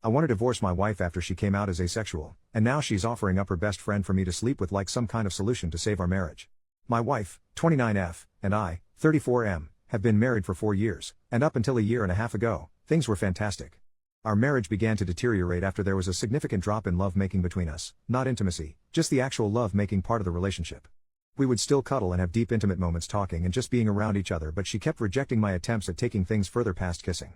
I want to divorce my wife after she came out as asexual, and now she's offering up her best friend for me to sleep with like some kind of solution to save our marriage. My wife, 29F, and I, 34M, have been married for 4 years, and up until a year and a half ago, things were fantastic. Our marriage began to deteriorate after there was a significant drop in love-making between us, not intimacy, just the actual love-making part of the relationship. We would still cuddle and have deep intimate moments talking and just being around each other, but she kept rejecting my attempts at taking things further past kissing.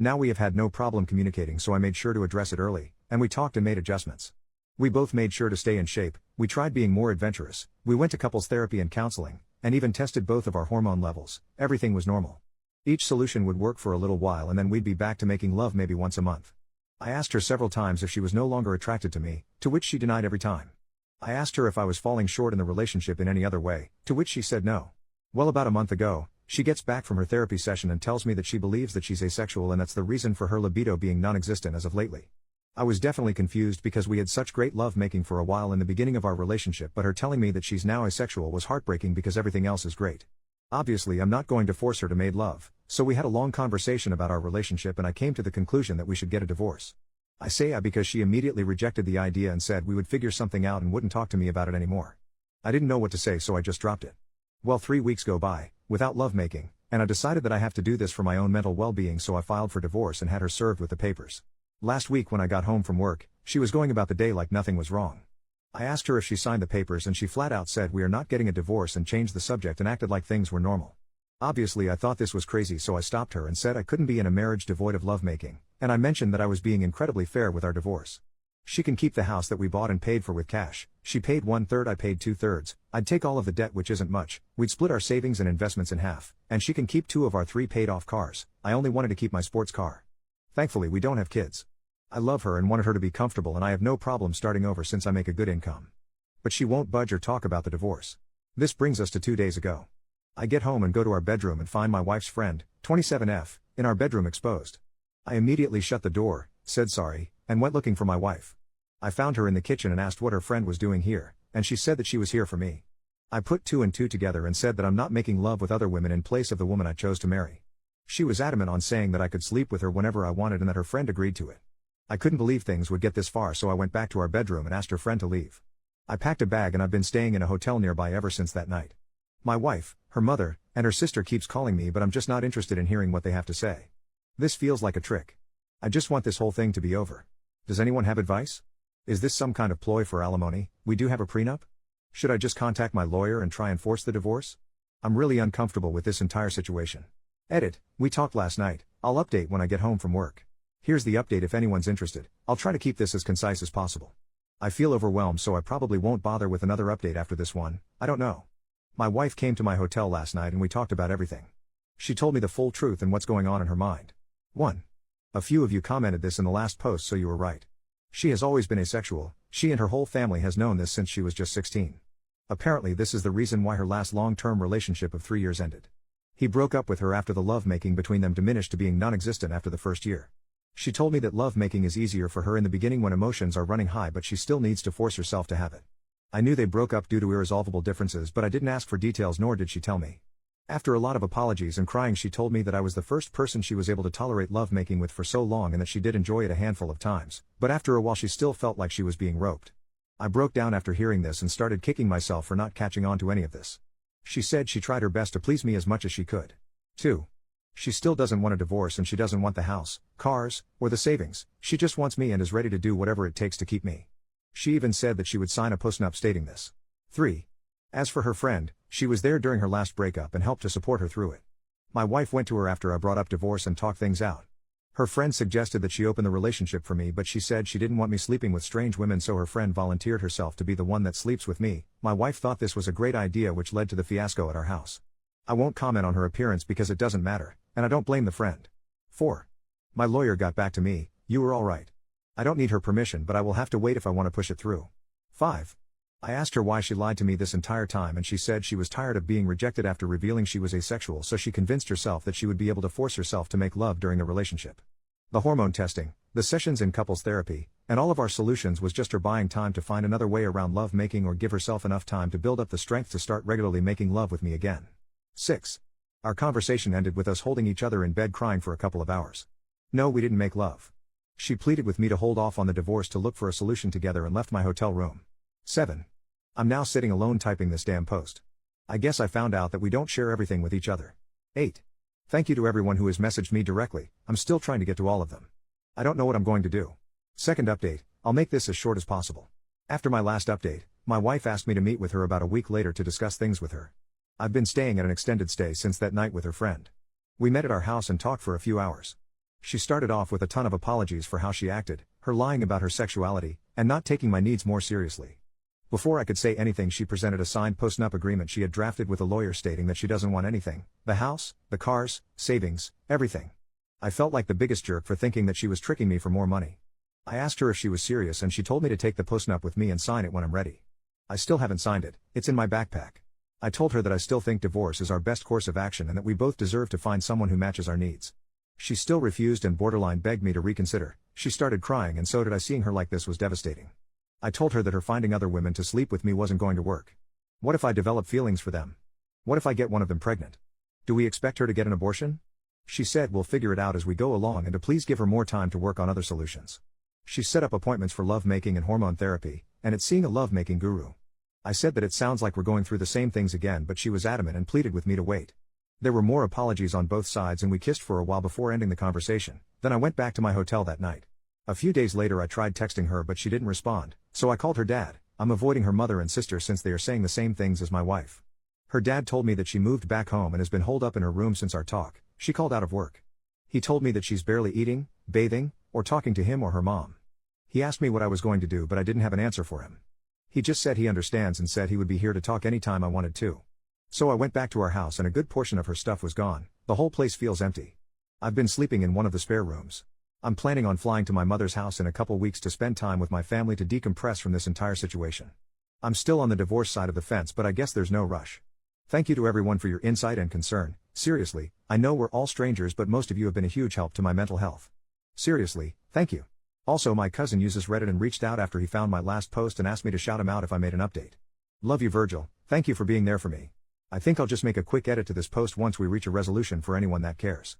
Now we have had no problem communicating, so I made sure to address it early, and we talked and made adjustments. We both made sure to stay in shape, we tried being more adventurous, we went to couples therapy and counseling, and even tested both of our hormone levels. Everything was normal. Each solution would work for a little while and then we'd be back to making love maybe once a month. I asked her several times if she was no longer attracted to me, to which she denied every time. I asked her if I was falling short in the relationship in any other way, to which she said no. Well, about a month ago, she gets back from her therapy session and tells me that she believes that she's asexual and that's the reason for her libido being non-existent as of lately. I was definitely confused because we had such great love making for a while in the beginning of our relationship, but her telling me that she's now asexual was heartbreaking because everything else is great. Obviously I'm not going to force her to make love, so we had a long conversation about our relationship and I came to the conclusion that we should get a divorce. I say because she immediately rejected the idea and said we would figure something out and wouldn't talk to me about it anymore. I didn't know what to say, so I just dropped it. Well, 3 weeks go by, without lovemaking, and I decided that I have to do this for my own mental well-being, so I filed for divorce and had her served with the papers. Last week when I got home from work, she was going about the day like nothing was wrong. I asked her if she signed the papers and she flat out said we are not getting a divorce and changed the subject and acted like things were normal. Obviously I thought this was crazy, so I stopped her and said I couldn't be in a marriage devoid of lovemaking, and I mentioned that I was being incredibly fair with our divorce. She can keep the house that we bought and paid for with cash. She paid 1/3, I paid 2/3. I'd take all of the debt, which isn't much. We'd split our savings and investments in half, and she can keep 2 of our 3 paid off cars. I only wanted to keep my sports car. Thankfully we don't have kids. I love her and wanted her to be comfortable, and I have no problem starting over since I make a good income. But she won't budge or talk about the divorce. This brings us to 2 days ago. I get home and go to our bedroom and find my wife's friend, 27F, in our bedroom exposed. I immediately shut the door, said sorry, and went looking for my wife. I found her in the kitchen and asked what her friend was doing here, and she said that she was here for me. I put 2 and 2 together and said that I'm not making love with other women in place of the woman I chose to marry. She was adamant on saying that I could sleep with her whenever I wanted and that her friend agreed to it. I couldn't believe things would get this far, so I went back to our bedroom and asked her friend to leave. I packed a bag and I've been staying in a hotel nearby ever since that night. My wife, her mother, and her sister keeps calling me, but I'm just not interested in hearing what they have to say. This feels like a trick. I just want this whole thing to be over. Does anyone have advice? Is this some kind of ploy for alimony? We do have a prenup? Should I just contact my lawyer and try and force the divorce? I'm really uncomfortable with this entire situation. Edit, we talked last night. I'll update when I get home from work. Here's the update if anyone's interested. I'll try to keep this as concise as possible. I feel overwhelmed, so I probably won't bother with another update after this one. I don't know. My wife came to my hotel last night and we talked about everything. She told me the full truth and what's going on in her mind. 1. A few of you commented this in the last post, so you were right. She has always been asexual. She and her whole family has known this since she was just 16. Apparently this is the reason why her last long-term relationship of 3 years ended. He broke up with her after the love-making between them diminished to being non-existent after the first year. She told me that love-making is easier for her in the beginning when emotions are running high, but she still needs to force herself to have it. I knew they broke up due to irresolvable differences, but I didn't ask for details, nor did she tell me. After a lot of apologies and crying, she told me that I was the first person she was able to tolerate love-making with for so long and that she did enjoy it a handful of times, but after a while she still felt like she was being roped. I broke down after hearing this and started kicking myself for not catching on to any of this. She said she tried her best to please me as much as she could. 2. She still doesn't want a divorce and she doesn't want the house, cars, or the savings. She just wants me and is ready to do whatever it takes to keep me. She even said that she would sign a postnup stating this. 3. As for her friend, she was there during her last breakup and helped to support her through it. My wife went to her after I brought up divorce and talked things out. Her friend suggested that she open the relationship for me, but she said she didn't want me sleeping with strange women, so her friend volunteered herself to be the one that sleeps with me. My wife thought this was a great idea, which led to the fiasco at our house. I won't comment on her appearance because it doesn't matter, and I don't blame the friend. 4. My lawyer got back to me. You were all right. I don't need her permission, but I will have to wait if I want to push it through. 5. I asked her why she lied to me this entire time, and she said she was tired of being rejected after revealing she was asexual, so she convinced herself that she would be able to force herself to make love during the relationship. The hormone testing, the sessions in couples therapy, and all of our solutions was just her buying time to find another way around love making or give herself enough time to build up the strength to start regularly making love with me again. 6. Our conversation ended with us holding each other in bed crying for a couple of hours. No, we didn't make love. She pleaded with me to hold off on the divorce to look for a solution together and left my hotel room. 7. I'm now sitting alone typing this damn post. I guess I found out that we don't share everything with each other. 8. Thank you to everyone who has messaged me directly, I'm still trying to get to all of them. I don't know what I'm going to do. Second update, I'll make this as short as possible. After my last update, my wife asked me to meet with her about a week later to discuss things with her. I've been staying at an extended stay since that night with her friend. We met at our house and talked for a few hours. She started off with a ton of apologies for how she acted, her lying about her sexuality, and not taking my needs more seriously. Before I could say anything, she presented a signed post-nup agreement she had drafted with a lawyer stating that she doesn't want anything, the house, the cars, savings, everything. I felt like the biggest jerk for thinking that she was tricking me for more money. I asked her if she was serious and she told me to take the post-nup with me and sign it when I'm ready. I still haven't signed it, it's in my backpack. I told her that I still think divorce is our best course of action and that we both deserve to find someone who matches our needs. She still refused and borderline begged me to reconsider. She started crying and so did I. Seeing her like this was devastating. I told her that her finding other women to sleep with me wasn't going to work. What if I develop feelings for them? What if I get one of them pregnant? Do we expect her to get an abortion? She said we'll figure it out as we go along and to please give her more time to work on other solutions. She set up appointments for lovemaking and hormone therapy, and it's seeing a lovemaking guru. I said that it sounds like we're going through the same things again, but she was adamant and pleaded with me to wait. There were more apologies on both sides and we kissed for a while before ending the conversation. Then I went back to my hotel that night. A few days later I tried texting her but she didn't respond, so I called her dad. I'm avoiding her mother and sister since they are saying the same things as my wife. Her dad told me that she moved back home and has been holed up in her room since our talk. She called out of work. He told me that she's barely eating, bathing, or talking to him or her mom. He asked me what I was going to do but I didn't have an answer for him. He just said he understands and said he would be here to talk anytime I wanted to. So I went back to our house and a good portion of her stuff was gone. The whole place feels empty. I've been sleeping in one of the spare rooms. I'm planning on flying to my mother's house in a couple weeks to spend time with my family to decompress from this entire situation. I'm still on the divorce side of the fence but I guess there's no rush. Thank you to everyone for your insight and concern. Seriously, I know we're all strangers but most of you have been a huge help to my mental health. Seriously, thank you. Also, my cousin uses Reddit and reached out after he found my last post and asked me to shout him out if I made an update. Love you, Virgil, thank you for being there for me. I think I'll just make a quick edit to this post once we reach a resolution for anyone that cares.